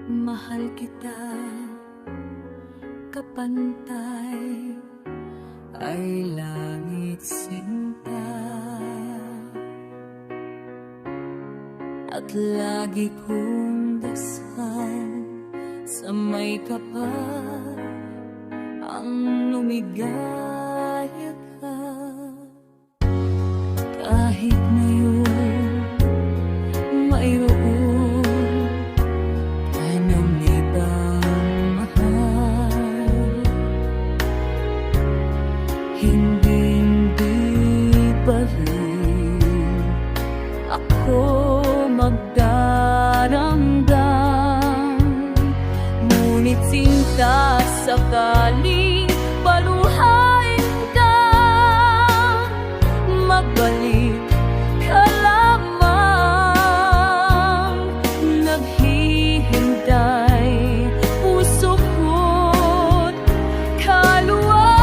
Mahal kita, kapantay, ay langit sinta. At lagi kong dasal sa may kapal ang lumigaya ka. Kahit ngayon mayroon ako magdaramdam, ngunit sinta sakaling paluhain ka, magbalik ka lamang. Naghihintay puso ko't kaluluwa.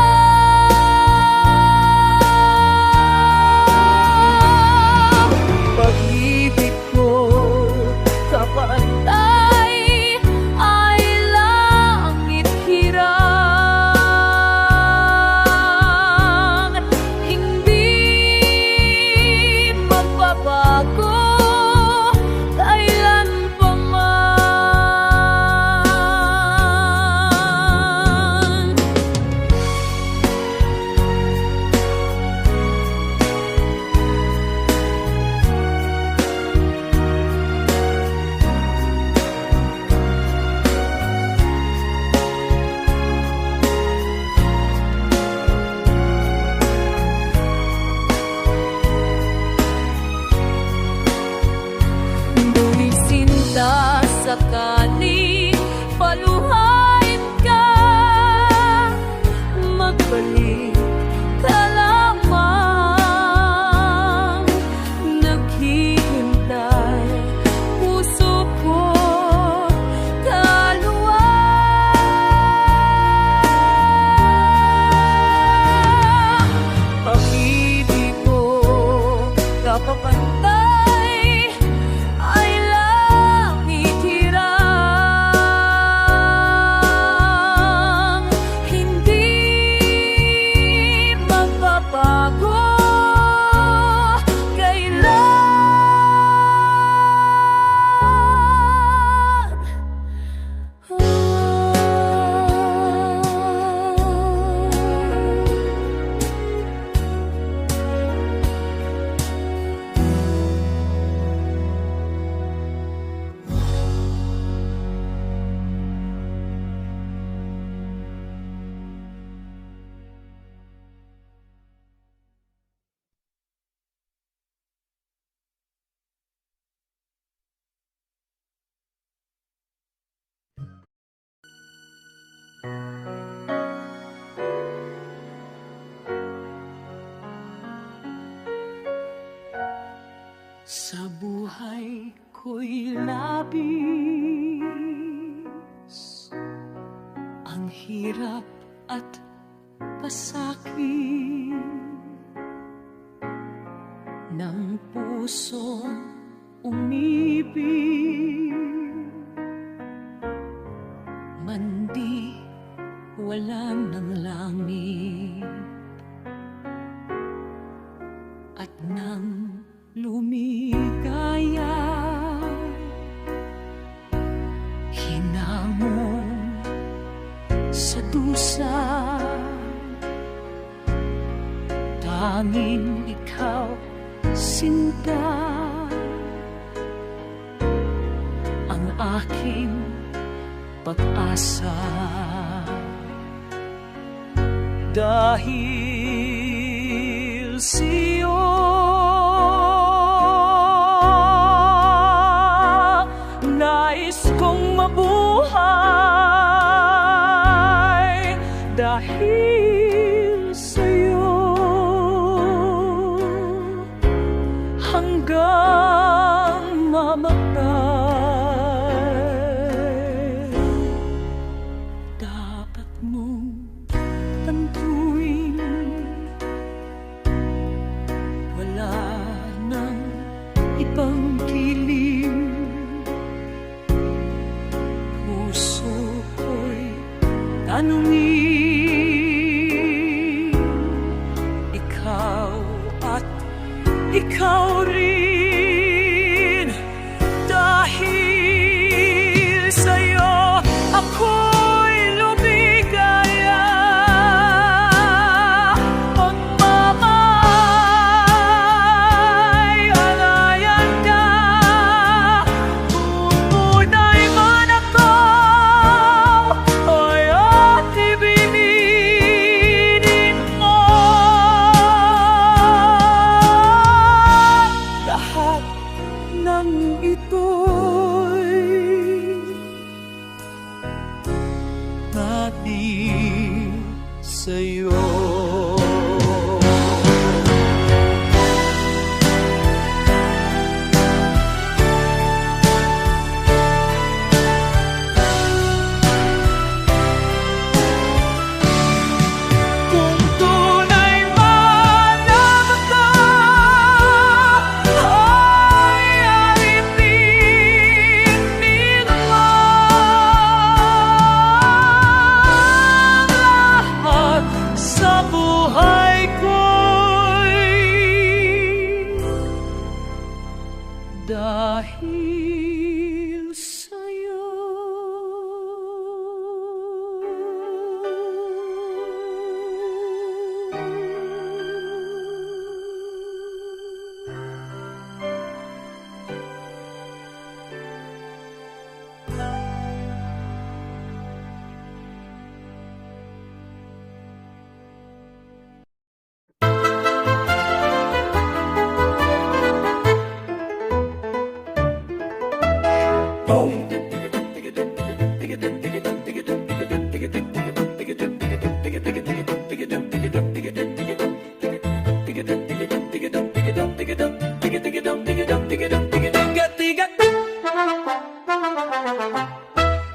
Sakaling paluhain ka, magbalik ka lamang. Naghihintay puso ko kaluluwa. Pag-ibig ko kapapantay sa buhay ko'y labis ang hirap at pasakit ng pusong umibig, mandi wala ng langit at nang lumigaya, hinamon sa dusa, tanging ikaw sinta ang aking pag-asa. Dahil sa'yo nais kong mabuhay, dahil sa'yo hanggang mamatay. tanungin. Ikaw at ikaw rin, dahil sa'yo ako'y lumigaya. Pagmamay, alayan ka, kung tunay man ako ay at ibigin mo. Lahat ng ito'y natin sa'yo. Kung tunay man ang ako ay aripinin mo. Lahat sa buhay ko'y dahil sa'yo.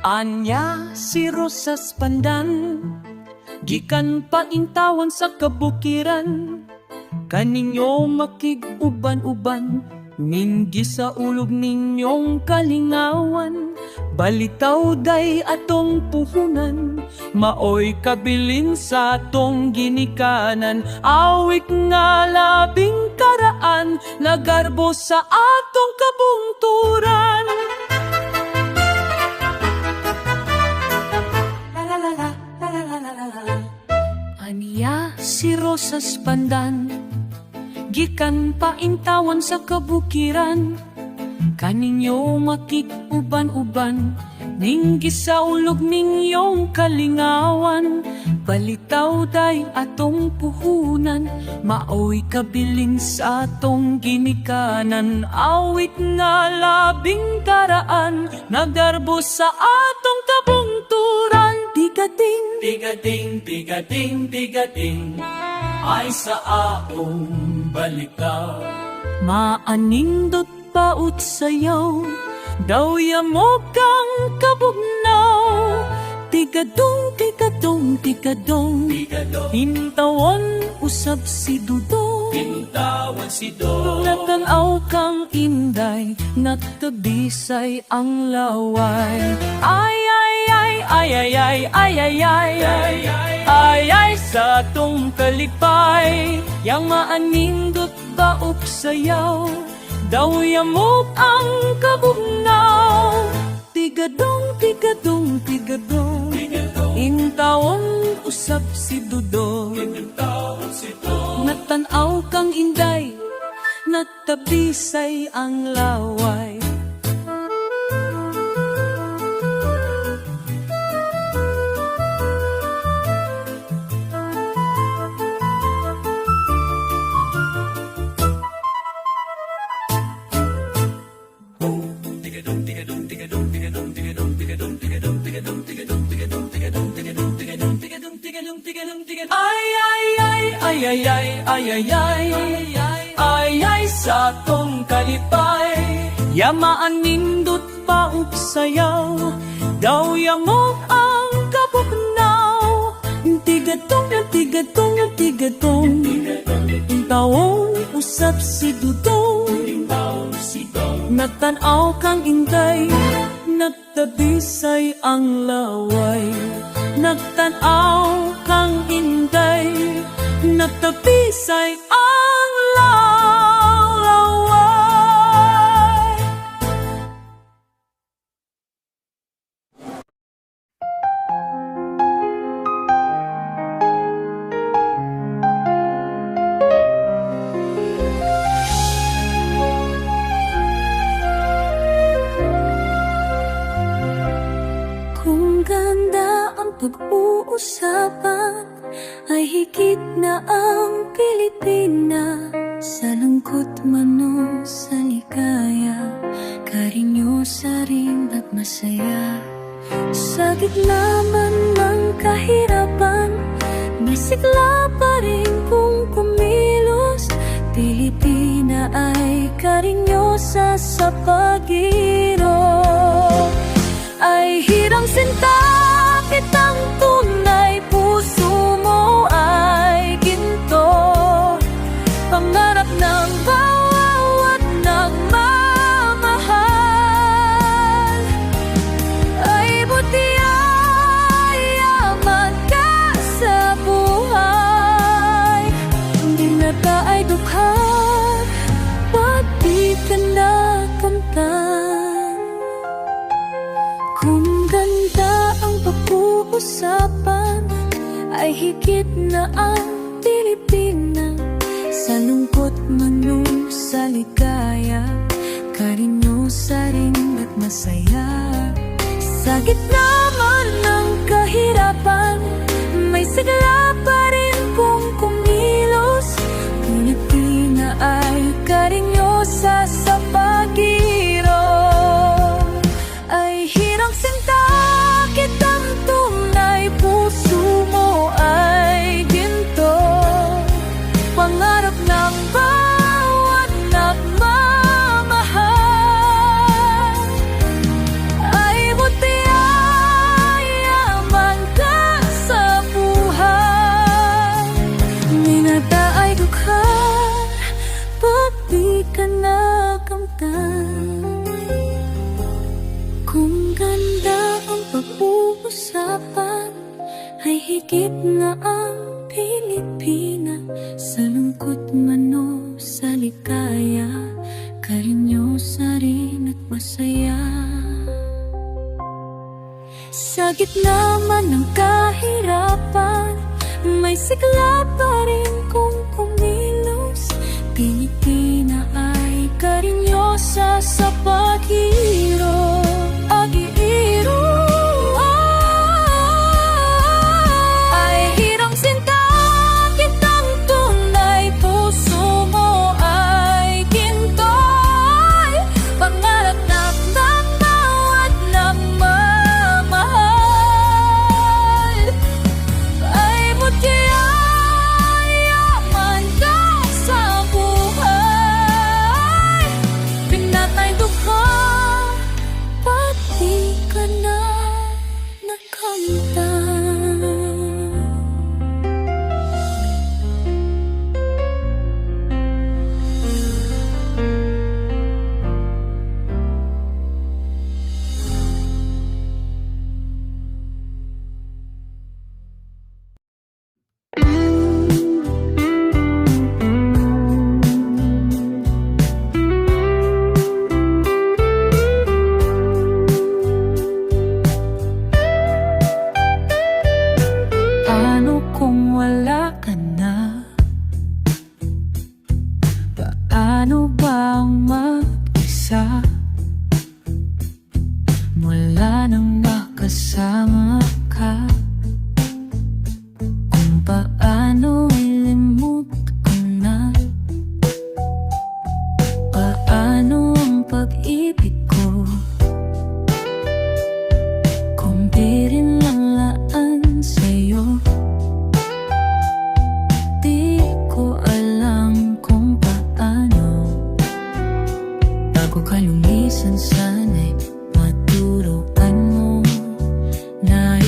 Anya si Rosas Pandan, gikan paintawan sa kabukiran, kaninyo makig-uban-uban, ninggi sa ulog ninyong kalingawan. Balitaw day atong puhunan, maoy kabilin sa atong ginikanan. Awik nga labing karaan, nagarbo sa atong kabungturan. Aniya si Rosas Pandan, gikan paintawan sa kabukiran, kaninyo makig-uban-uban, ninggi sa ulog ninyong kalingawan. Balitaw day atong puhunan, maoy kabilin sa atong ginikanan. Awit nga labing karaan, nagarbo sa atong kabungturan. Tigading, tigading, tigading, tigading, ay sa aong balitaw. Maanindot paut sayaw, daw yamo kang kabugnaw. Tigadong, tigadong, tigadong, hintawan usab si Dudong. Hintawan si Dudong, natanaw kang inday, natabisay ang laway. Ay, ay, ay, ay, ay, ay, ay, ay, ay, ay, ay, sa tong kalipay, yang maanindot baok sayaw, daw yamok ang kabugnaw. Tigadong, tigadong, tigadong, intawon usap si Dudong. Natanaw kang inday, natabisay ang laway. Ay, ay, ay, ay, ay, ay, ay, ay, sa tong kalipay, yamaan nindot pauk sayaw, daw yamok ang kabugnaw. Tigatong, tigatong, tigatong, intawong usap si Dudong. Natanaw kang inday, natabisay ang laway. nagtanaw kang inday, nagtabisay ang laway. Kung ganda ang pag-uusapan, ay higit na ang Pilipina. Sa lungkot man o sa ligaya, karinyosa rin at masaya. Sa gitna man ng kahirapan, may sigla pa rin kung kumilos. Pilipina ay karinyosa sa pag-iiro. Ay hirang sinta kitang tunay, puso mo ay ginto. Pangarap ng bawat nagmamahal, ay buti ay yaman ka sa buhay. Binata ay dukha, pati ka nakamtan. Kung ganda ang pag-uusapan, ay higit na ang Pilipina. Sa lungkot man o sa ligaya, karinyosa rin at masaya. Sa gitna man ng kahirapan, may sigla pa rin kung kumilos. Pilipina ay karinyosa sa pag-iiro. Ay hirang sinta kitang tunay, puso mo ay ginto. Pangarap ng bawat nagmamahal, ay buti ay yaman ka sa buhay. Minata ay dukha, pati ka nakamtan. Kung ganda ang pag-uusapan, ay higit na ang Pilipina. Sa lungkot man o sa ligaya, karinyosa rin at masaya. Sa gitna man ng kahirapan, may sigla pa rin kung kumilos. Pilipina ay karinyosa sa pag-iiro. Ag-iiro. Ay hirang sinta kitang tunay, puso mo ay ginto. Pangarap ng bawat nagmamahal, ay buti ay yaman ka sa buhay. Pinatay dukha, pati ka na nakamtan. Paano kung wala ka na? Paano bang mag-isa? Wala nang makasama ka. Kung paano ilimot ko na? Paano ang pag-ibig ko? Kung di rin lang laan sa'yo, di ko alam kung paano. Bago ka lumisan, sana'y maturuan mo na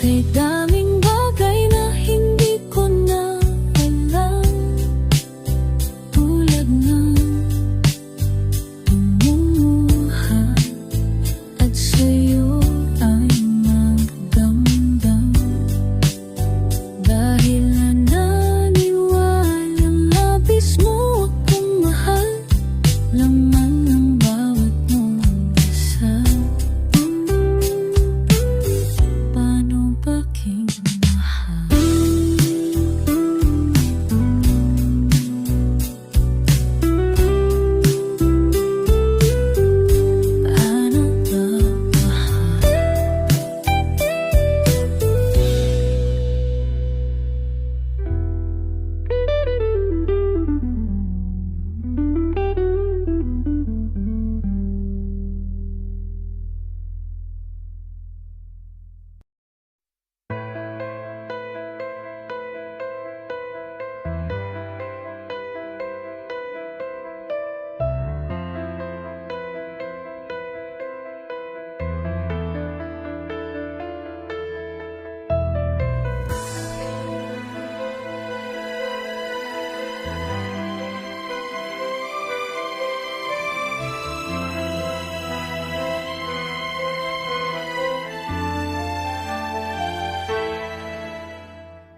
Kay daming bagay na hindi ko na alam, tulad ng pamumuhay at sa'yo ay magdamdam. Dahil nananiwalang labis mo akong mahal, laman ng bawat mong dasal. Paano ba kinamahal? Paano ba mahal?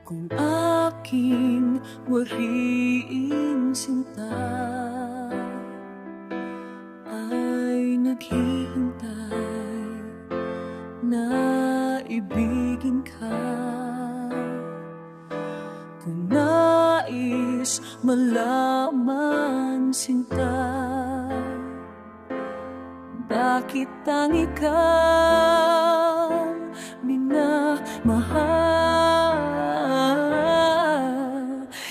Kung aking wariin sinta ay naghihintay na ibigin ka, kung nais malaman sinta, bakit ang ikaw minamahal?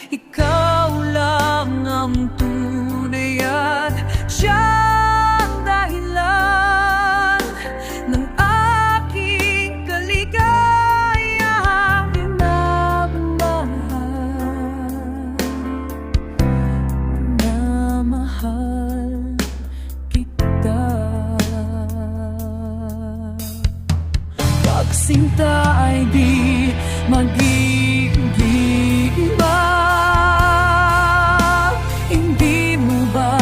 Ikaw lang ang tunay at siyang dahilan ng aking kaligayahang minamahal. Minamahal kita. Pagsinta ay di mag-iiba. Hindi mo ba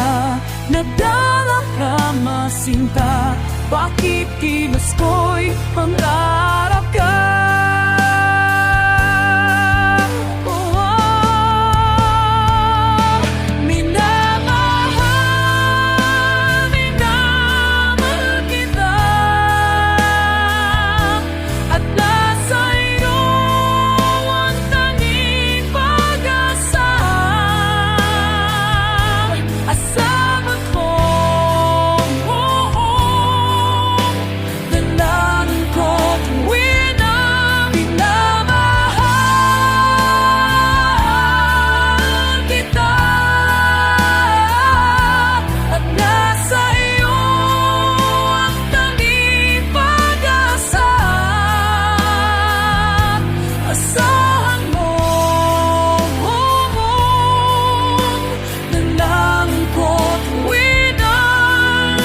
nadalama sinta? Bakit kilos ko'y pangarap ka? Minamahal, minamahal kita, at nasa iyo ang tanging pag-asa. Asahan ko, dalanan ko tuwin ang minamahal kita, at nasa iyo ang tanging pag-asa. Asahan mo, dalanan ko tuwin ang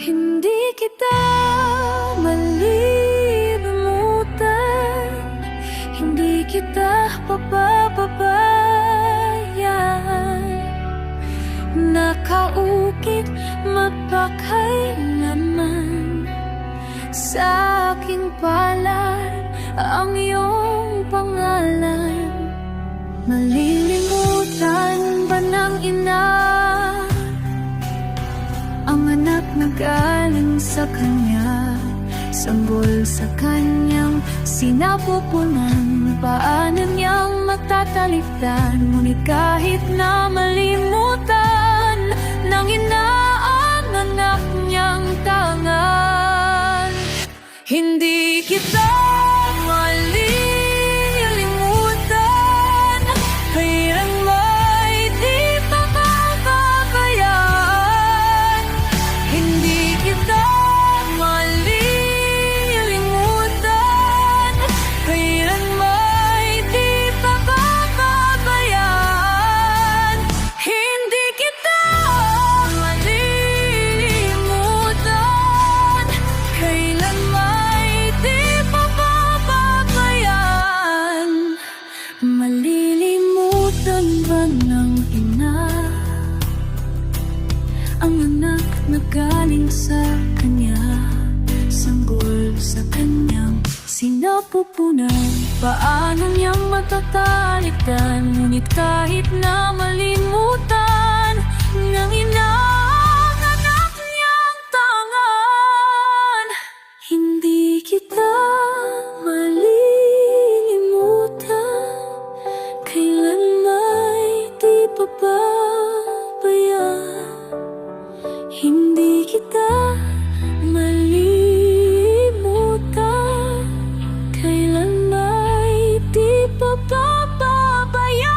Hindi kita malilimutan, hindi kita papapabayaan. Nakaukit mapakailaman sa aking palad ang iyong pangalan. Malilimutan ba ng ina ang anak na galing sa kanya, sanggol sa kanyang sinapupunan? Paano niyang matatalikdan? Ngunit kahit na malimutan na Hindi kita malilimutan, kailan may di pababayaan. Hindi kita malilimutan, kailan may di pababayaan. Hindi kita malilimutan, kailan may di pababayaan. Malilimutan ba ng ina ang anak na galing sa kanya, sanggol sa kanyang sinapupunan? Paano niyang matatalikan? Ngunit kahit na malimutan ng ina ang anak niyang tangan, hindi kita malilimutan, kailan may di pababayaan. Hindi kita malilimutan, kailan may di pababayaan.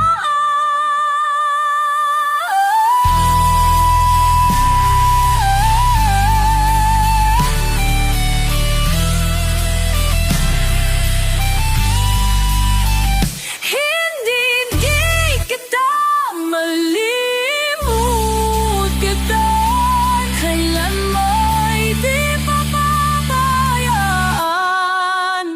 Hindi kita malimutan, kailan may di pababayaan.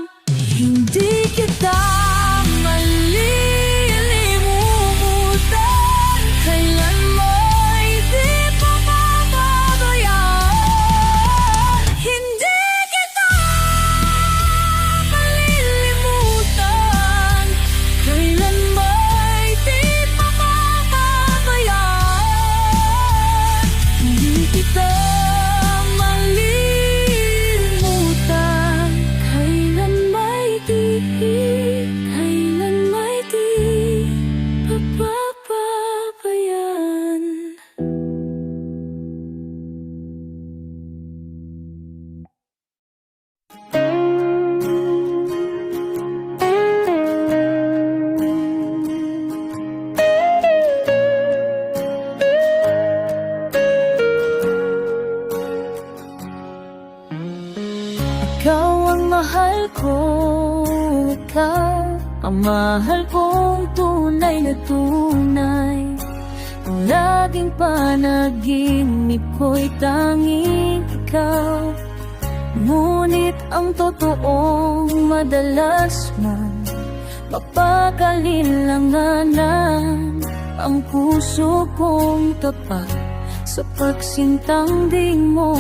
Hindi kita malilimutan, kailan may di pababayaan. Hindi kita malilimutan, kailan may di pababayaan. Hindi kita malilimutan, kailan may di pababayaan. Ikaw ang mahal ko, ikaw ang mahal kong tunay na tunay. Ang laging panaginip ko'y tanging ikaw. Ngunit ang totoong madalas mong mapagalilanganan ang puso kong tapat. Sa pagsintang di mo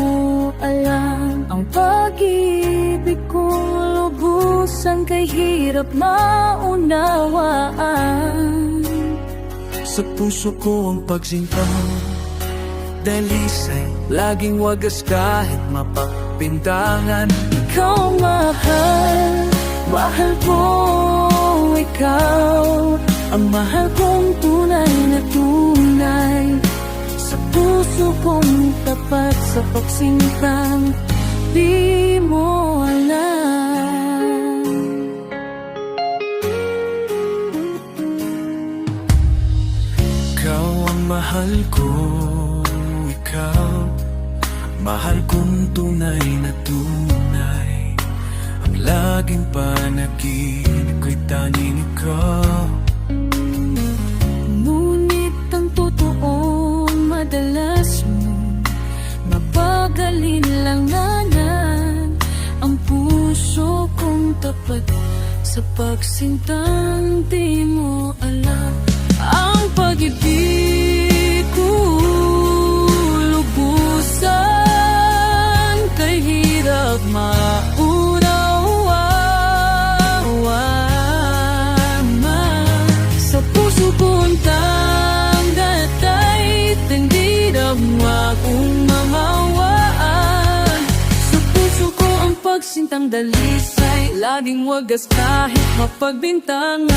alam, ang pag-ibig kong lubusan kay hirap maunawaan. Sa puso ko ang pagsinta mo, dalisay, laging wagas kahit mapagpintangan. Ikaw ang mahal, mahal ko ikaw. Ang mahal kong tunay na tunay. Sa puso kong tapat, sa pagsintang di mo alam. Ikaw ang mahal ko, ikaw mahal kong tunay na tunay. Ang laging panaginip ko'y tanging ikaw. Ngunit ang totoong madalas mo mapagalilanganan ang puso kong tapat. Sa pagsintang di mo alam, ang pag-ibig ko lubusan kay hirap maunawaan. Sa puso kong tanggatay, hindi damwa kong mamawaan. Sa puso ko ang pagsintang dalisay, laging wagas kahit mapagbintangan.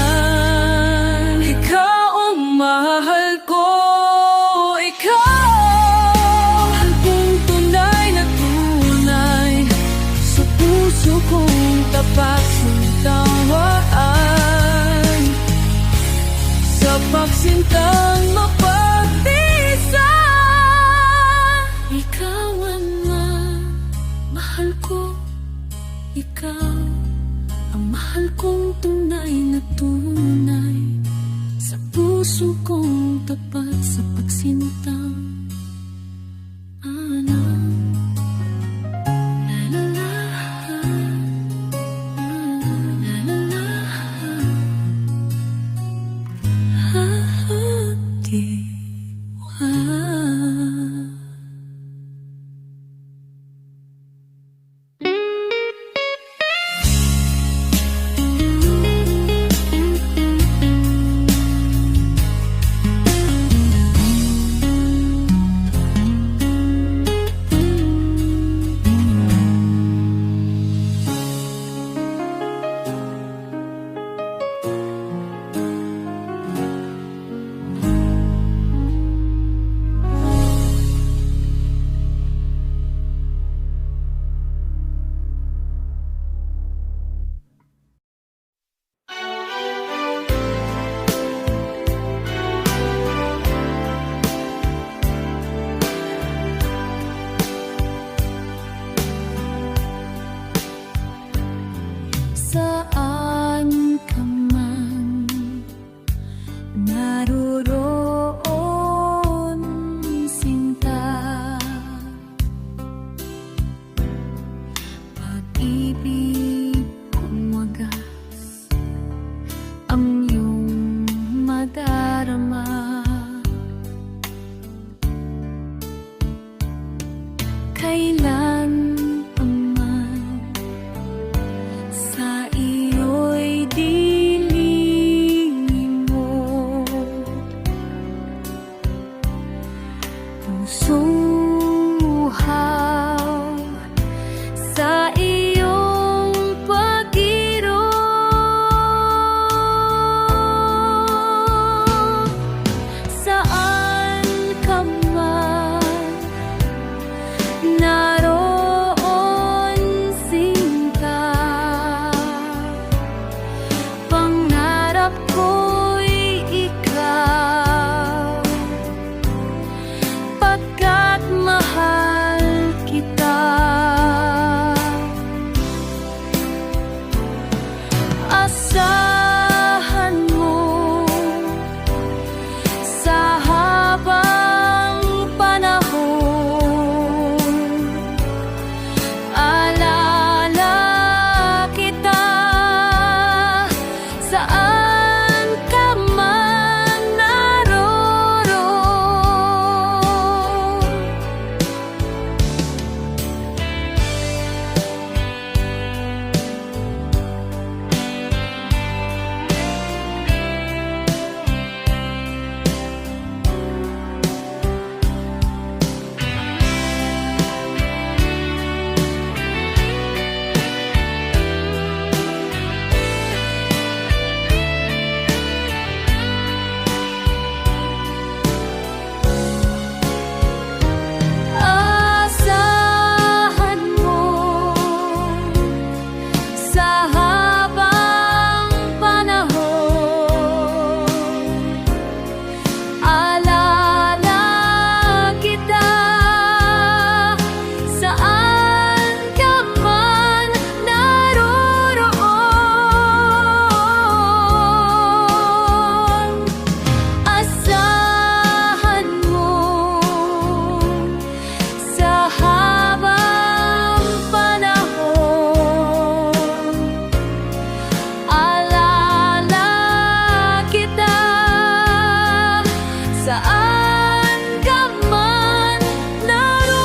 Ikaw ang mahal ko, ikaw mahal kong tunay na tunay. Sa puso pagsintang mapagtisa. Ikaw ang mahal ko, ikaw ang mahal kong tunay na tunay, sa puso kong tapat sa pagsintang. La la la, la la la, diwa. Saan ka man naroroon, sinta, pag-ibig kong wagas ang iyong madarama. Kailan pa man sa iyo'y dilingin mo, pusong uhaw sa iyong pag-iro. Saan ka man naroon, sinta, pangarap ko'y ikaw, pagkat mahal kita. Asahan mo sa habang panahon, alala kita saan ka man naroroon. Asahan mo sa habang panahon, alala kita saan ka man naroroon. Asahan mo sa habang panahon, alala kita saan ka man naroon.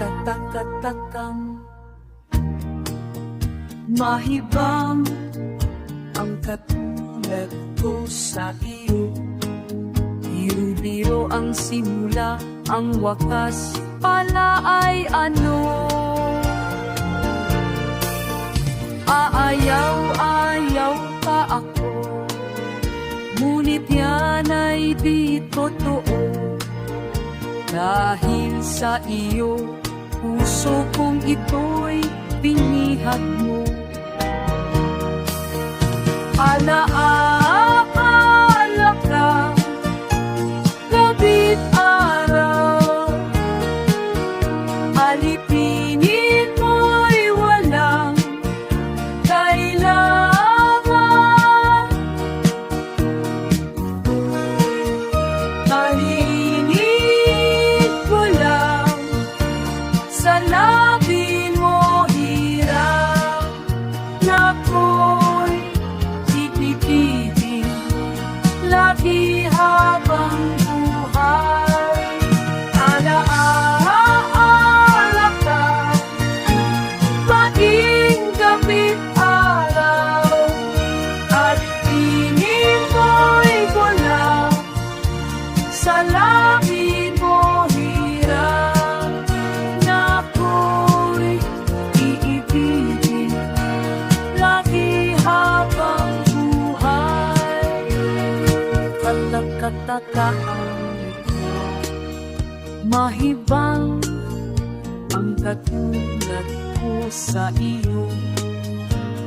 Tatak-tatakang mahibang ang katulad katulad ko sa iyo. Biro-biro ang simula, ang wakas pala ay ano? Aayaw-ayaw pa ako, ngunit yan ay di totoo. Dahil sa iyo, puso kong ito'y pinihag mo. Alaala ka, gabi't araw, alipinin mo'y walang kailangan. Narinig ko lang sa labi mo hirap na ako'y titipidin lagi habang buhay. Alaala ka, maging gabi't araw, at tingin mo'y gulaw sa labi mo hirap na ako'y iibigin lagi habang buhay. Katakatakaan mahibang ang katulad ko sa iyo.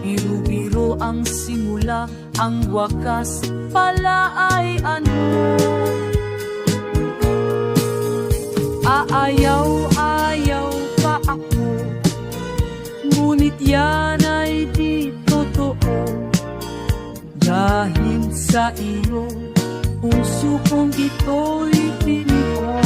Biro-biro ang simula, ang wakas pala ay ano? Aayaw-ayaw pa ako, ngunit yan ay di totoo. Dahil sa iyo, puso kong ito'y pinihag.